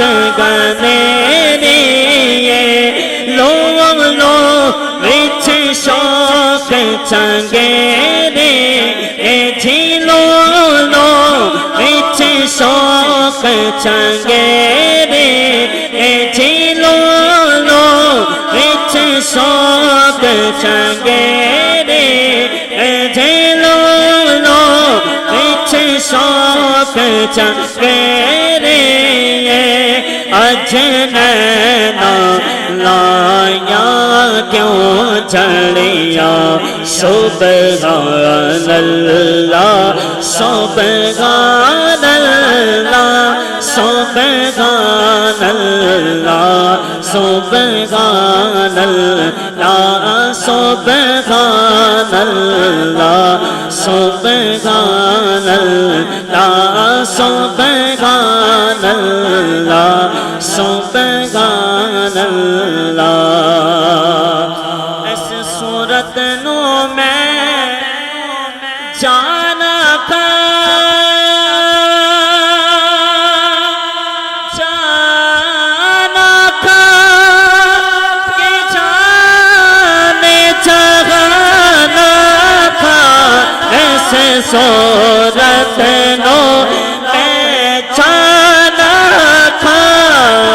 gunnery لو وچ شوق چنگیری جھیلو وچ شوق چنگیری جھیلو وچ شوق چنگیری جھیلو وچ شوق چنگیری اج نینا لایا کیوں جھڑیا سبحان اللہ سبحان اللہ سبحان اللہ سبحان اللہ سبحان اللہ سبحان اللہ سبحان اللہ سبحان اللہ اس صورت نو میں جانا صورت نو میں جانا تھا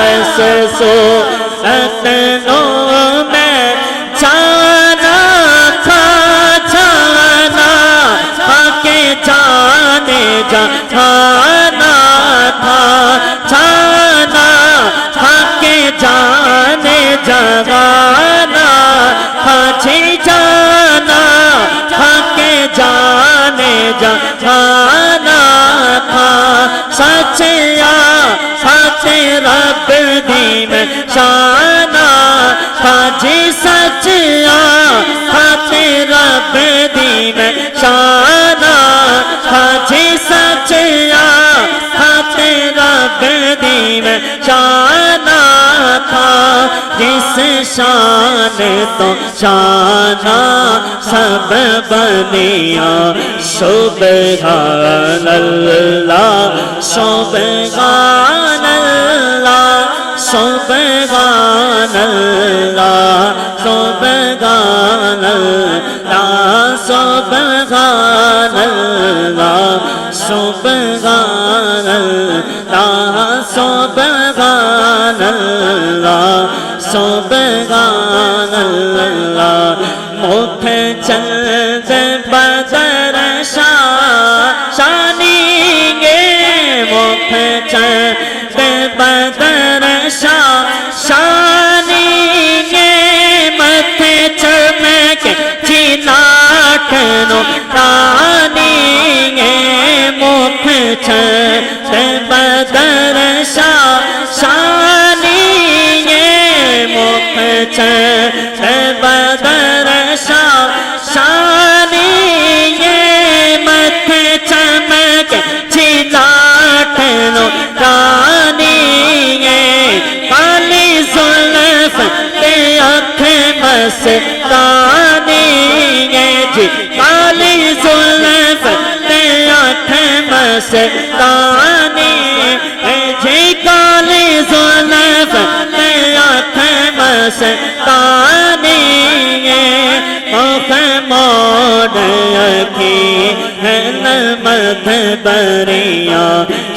ایسے صورت نو میں جانا تھا جانا تھا کہ جانے جانا تھا جانا تھا کہ جانے جانا تھا جی جانا تھا کہ جانے جانا تھا سچیا سچ رب دی میں شانا تھا جی سچیا سچ رب دی میں شانا تھا جی سچیا سچ رب دی میں شانا تھا جس شان تو شانا سب بنیا سبحان اللہ سبحان اللہ سبحان اللہ سبحان اللہ سبحان اللہ سبحان اللہ سبحان اللہ سبحان اللہ مکھ چند بدر شانی گے مکھ چند بدر شانی گے مت چمک چناٹ نو رانی گے مکھ چند بدر شانی گے مکھ چند بدر شانی گے مت چمک چلاٹ نو رانی گے کالی زلف تے اکھ مستانی گے جی کالی زلف تے اکھ مستانی جی کالی زلف تے اکھ مستانی مکھ موڑ کی ہے نمت بریا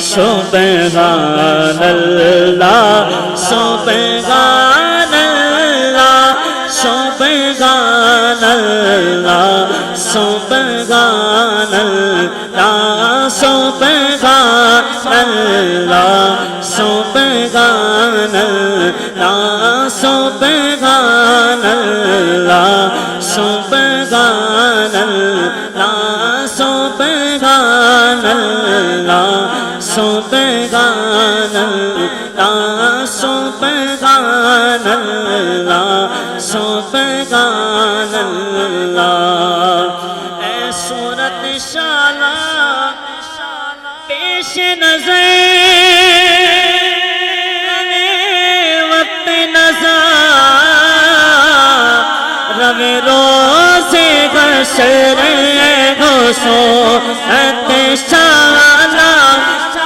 سبحان اللہ سبحان اللہ سبحان اللہ سبحان اللہ سبحان اللہ سبحان اللہ سبحان اللہ سبحان اللہ سبحان اللہ سبحان اللہ سبحان اللہ سبحان اللہ اے صورت شالا پیش نظر وقت نظر روے روز حشر صورت شالا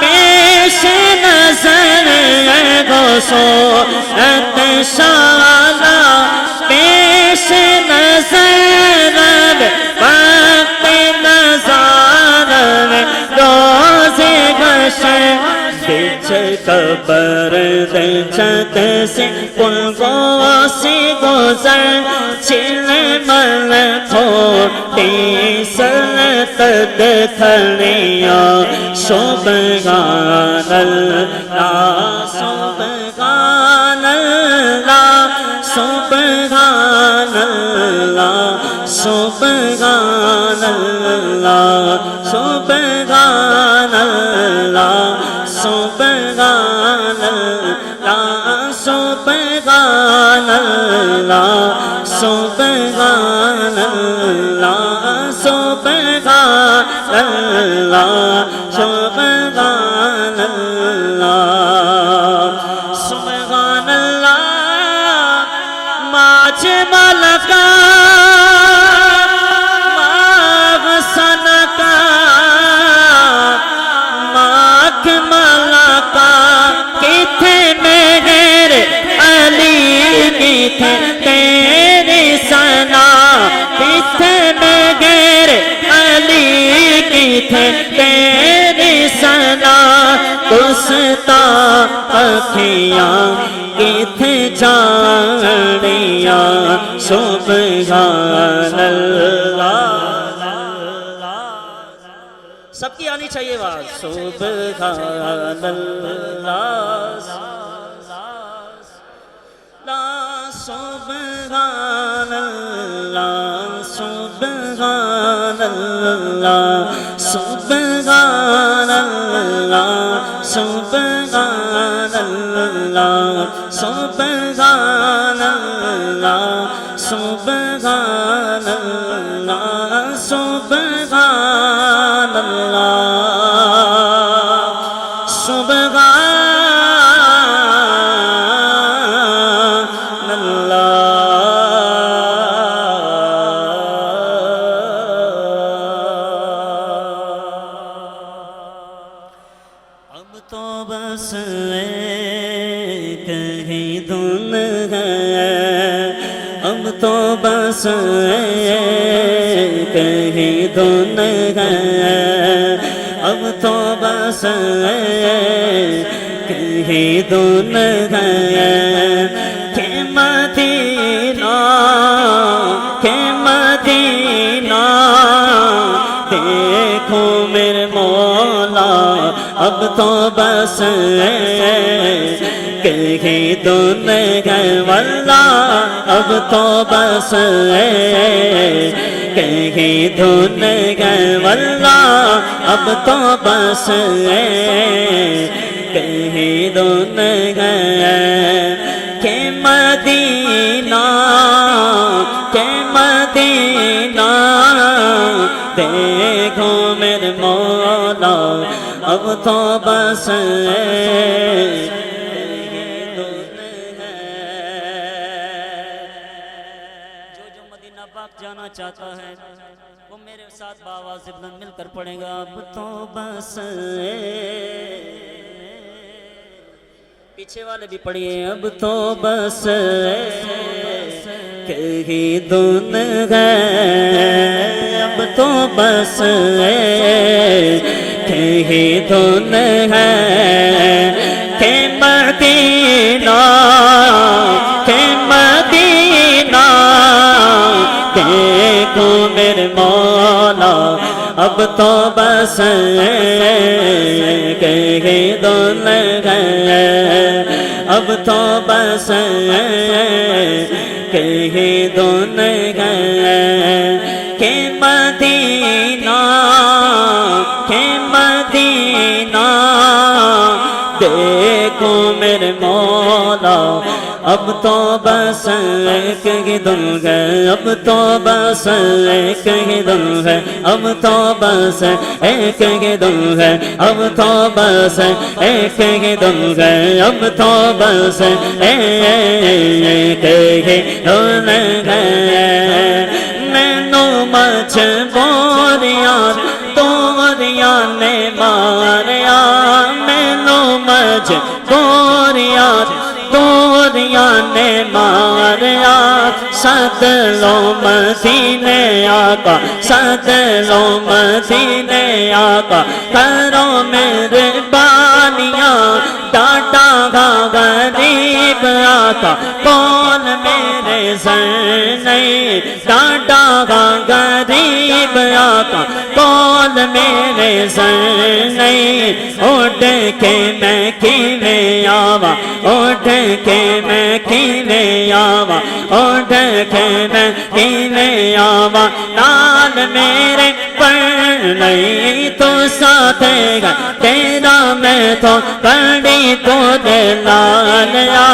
پیش نظر صورت شالا پیش نظر وقت نظر روز حشر بچ قبر چھت سے پلکوں سے گزر چل مل کھوٹی سلطنت کھڑیاں سبحان اللہ سبحان اللہ سبحان اللہ سبحان اللہ سبحان اللہ سبحان اللہ سبحان اللہ سبحان اللہ سبحان اللہ سبحان اللہ سبحان اللہ ماج ملکا ماغسن کا ماک ملکا کتھے مہر علی کتھے تیری ثنا کتھے مہر علی کتھے تیری ثنا تستا پکھیاں کتھے جانیاں سبحان اللہ سب کی آنی چاہیے بات سبحان اللہ سبحان اللہ سبحان اللہ سبحان اللہ سبحان اللہ سبحان اللہ سبحان اللہ سبحان اللہ سبحان اللہ اب تو بس ایک ہی دھن ہے اب تو بس ایک ہی دھن ہے اب تو بس ایک ہی دھن ہے کہ مدینہ دیکھو میرے مولا اب تو بس کہیں دن گئے واللہ اب تو بس کہیں دن گئے واللہ اب تو بس کہیں دن گئے کہ مدینہ دیکھو میرے مولا اب تو بس جو مدینہ پاک جانا چاہتا ہے وہ میرے ساتھ باواز بلند مل کر پڑھے گا اب تو بس پیچھے والے بھی پڑھیے اب تو بس کہیں دن ہے اب تو بس کہیں دن ہے کہ مدینہ دیکھو میرے مولا اب تو بس کہیں دن ہے اب تو بس کہیں دن ہے کہ مدینہ دیکھو میرے مولا اب تو بس کہیں دن ہے اب تو بس کہیں دن ہے اب تو بس کہیں دن ہے اب تو بس کہیں دن ہے اب تو بس کہیں دن ہے مینو مجبوریاں توریاں نے ماریا مینو مجبوریاں دوریاں نے ماریا سد لو مدینے آقا سد لو مدینے آقا کرو مہربانیاں ڈاٹا گا غریب آقا کون میرے سر نہیں ڈاٹا گا غریب آقا کون میرے سر نہیں اٹھ کے میں کھیلے آوا اٹھ کے میں کھیلے آوا اٹھ کے میں کھیلے آوا نال میرے پر نہیں تو ساتھ گا تیرا میں تو پڑی تو دلالیا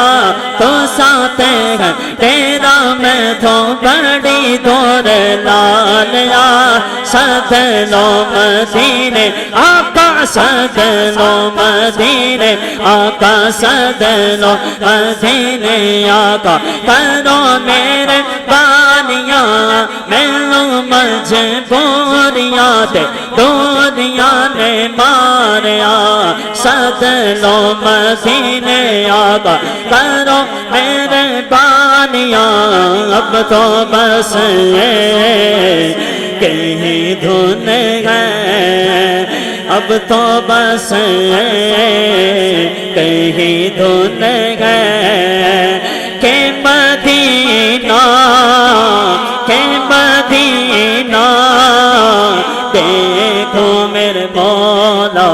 تو ساتھ گا تیرا میں تو پڑی تو دلالیا سد لو مدینے آقا سد لو مدینے آقا سد لو مدینے آقا کرو میرے بانیاں ملو مجبوریاں تے دوریاں نے ماریا سد لو مدینے آقا کرو میرے بانیاں اب تو بس کہیں دھن گئے اب تو بس کہیں دھن گئے کہ مدینہ دیکھو میرے مولا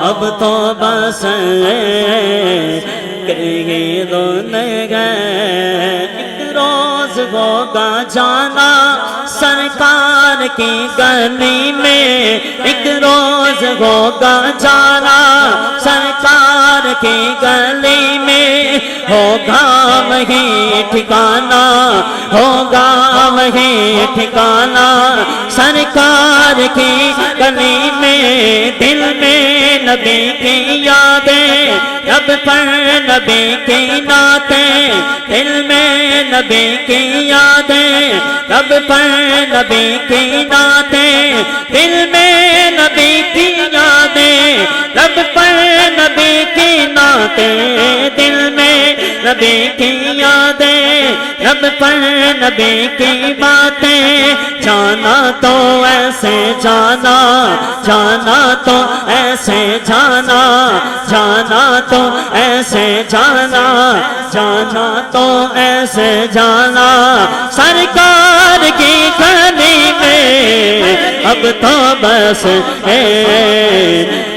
اب تو بس کہیں دھن گئے ایک روز ہوگا جانا سرکار کی گلی میں ایک روز ہوگا جانا سرکار کی گلی میں ہوگا وہی ٹھکانا ہوگا وہی ٹھکانا سرکار کی گلی میں دل میں نبی کی یادیں رب پر نبی کی نعتیں دل میں نبی کی یادیں رب پر نبی کی نعتیں دل میں نبی کی یادیں رب پر نبی کی نعتیں دل میں نبی کی یادیں رب پر نبی کی باتیں جانا تو ایسے جانا جانا تو ایسے جانا جانا تو ایسے جانا جانا تو ایسے جانا سرکار کی گلی میں اب تو بس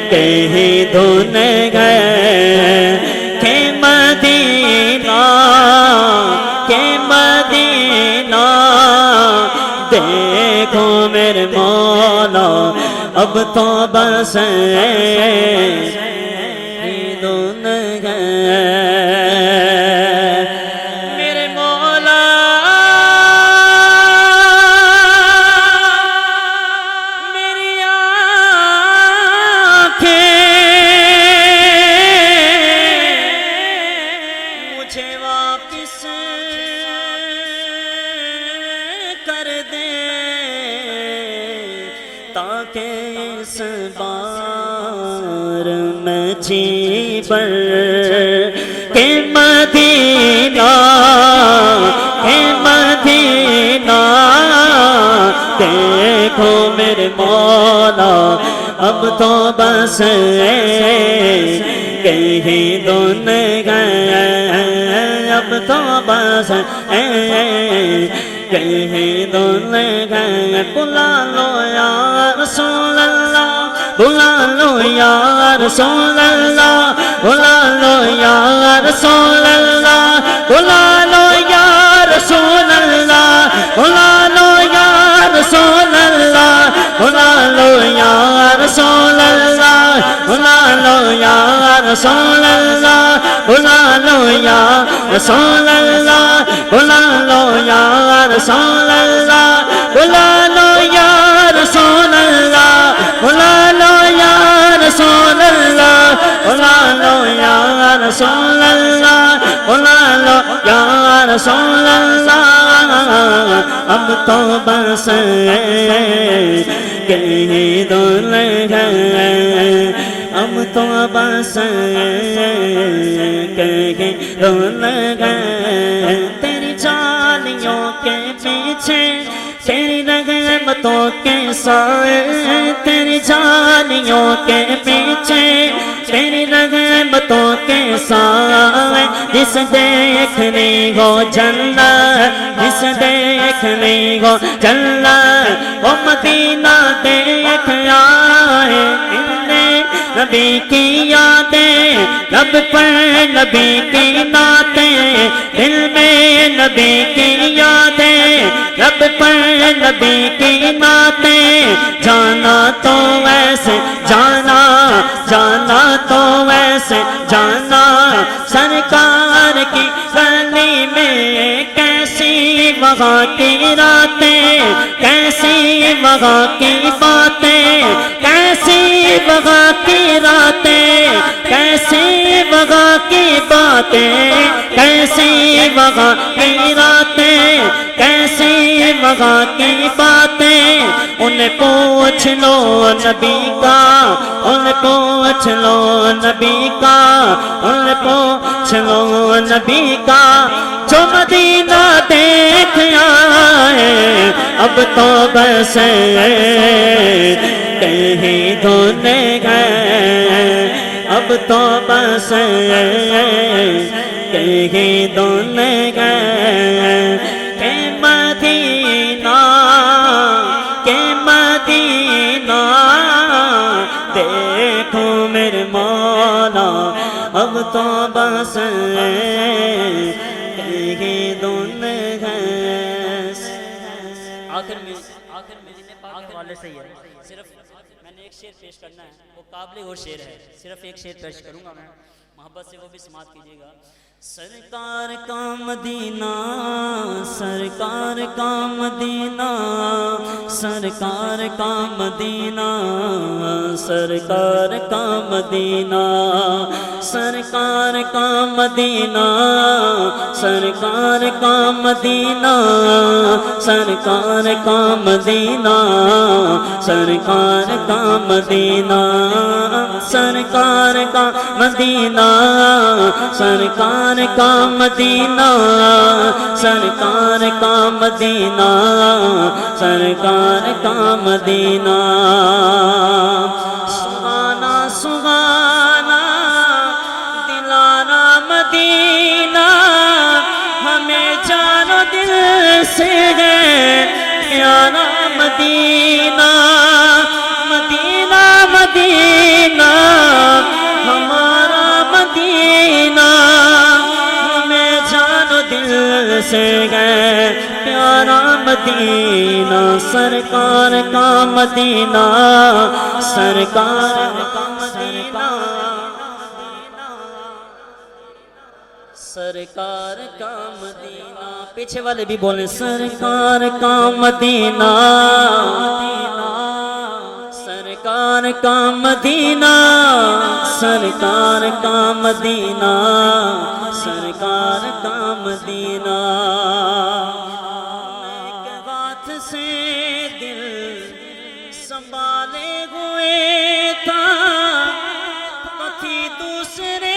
کہیں دھن گئے کہ مدینہ دیکھو میرے مولا اب تو بس دھن گئے میرے مولا میری آنکھیں مجھے واپس کر دے تاکہ اس بار میں جی بر کہ مدینہ دیکھو میرے مولا اب تو بس کہیں دھن گئے اب تو بس کہیں دھن گئے بلا لو یا رسول اللہ بلا لو یا رسول اللہ بلا لو یا رسول اللہ بلا لو یا رسول اللہ بلا لو یا رسول اللہ بلا لو یا رسول اللہ بلا لو یا رسول اللہ بلا لو یا رسول اللہ بلا لو یا رسول اللہ بلا لو یا رسول اللہ بلا لو یا رسول اللہ بلا لو یا رسول اللہ بلا لو یا رسول اللہ اب تو بس کہیں دھن گئے اب تو بس کہیں دھل گئے تیری جالیوں کے پیچھے تیری رحمتوں کے سائے تیری جالیوں کے پیچھے تیری رحمتوں کے سائے جس دیکھنے کو جنت جس دیکھنے کو جنت وہ مدینہ دیکھ آئے نبی کی یادیں لب پر نبی کی نعتیں دل میں نبی کی یادیں لب پر نبی کی نعتیں جانا تو ویسے جانا جانا تو ویسے جانا سرکار کی گلی میں کیسی وہاں کی راتیں کیسی وہاں کی باتیں کیسی وہاں کی راتیں کیسی وہاں کی باتیں کیسی وہاں کی راتیں کیسی وہاں کی باتیں انہیں پوچھ لو نبی کا انہیں پوچھ لو نبی کا انہیں پوچھ لو نبی کا جو مدینہ دیکھ آئے اب تو بس کہیں دھونے گئے اب تو بس کہیں دھونے گئے کہ مدینہ دیکھو میرے مولا اب تو بس کہیں دھونے گئے آخر میں مدینے پاک کے حوالے سے ہی ہے صرف میں نے ایک شعر پیش کرنا ہے وہ قابل غور شعر ہے صرف ایک شعر پیش کروں گا میں محبت سے وہ بھی سماعت کیجیے گا سرکار کا مدینہ سرکار کا مدینہ سرکار کا مدینہ سرکار کا مدینہ سرکار کا مدینہ سرکار کا مدینہ سرکار کا مدینہ سرکار کا مدینہ سرکار کا مدینہ سرکار کا مدینہ سرکار کا مدینہ سرکار کا مدینہ سہانا سہانا دلانا مدینہ ہمیں جانو دل سے ہے پیارا مدینہ مدینہ مدینہ ہمارا مدینہ ہمیں جانو دل سے ہے پیارا مدینہ سرکار کا مدینہ سرکار کا مدینہ سرکار کا مدینہ پیچھے والے بھی بولیں سرکار کا مدینہ سرکار کا مدینہ سرکار کا مدینہ سرکار کا مدینہ ایک ہاتھ سے دل سنبھالے ہوئے تھا تو تھی دوسرے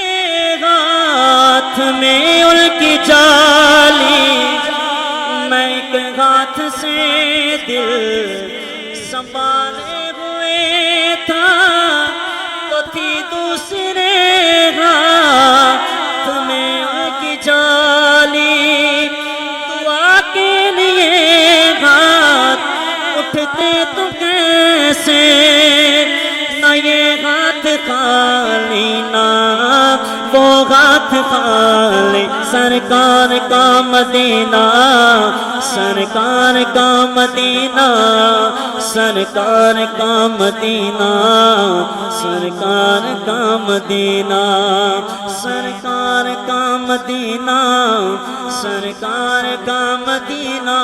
ہاتھ میں ان کی جالی میں ایک ہاتھ سے دل سنبھالے ہوئے تھا تو تھی دوسرے ہاتھ میں ان کی جالی دعا کے لیے ہاتھ اٹھتے تو کیسے نہ یہ ہاتھ خالی نہ وہ ہاتھ خالی سرکار کا مدینہ سرکار کا مدینہ سرکار کا مدینہ سرکار کا مدینہ سرکار کا مدینہ سرکار کا مدینہ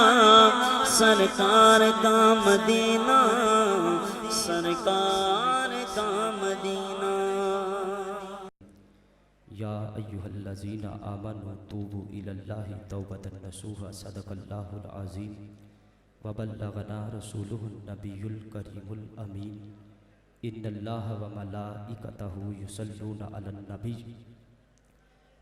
سرکار کا مدینہ سرکار کا مدینہ یا ایہا الذین آمنوا توبوا الی اللہ توبۃ نصوحا صدق اللہ العظیم وبلغنا رسولہ النبی الکریم الامین ان اللہ وملائکتہ یصلون علی النبی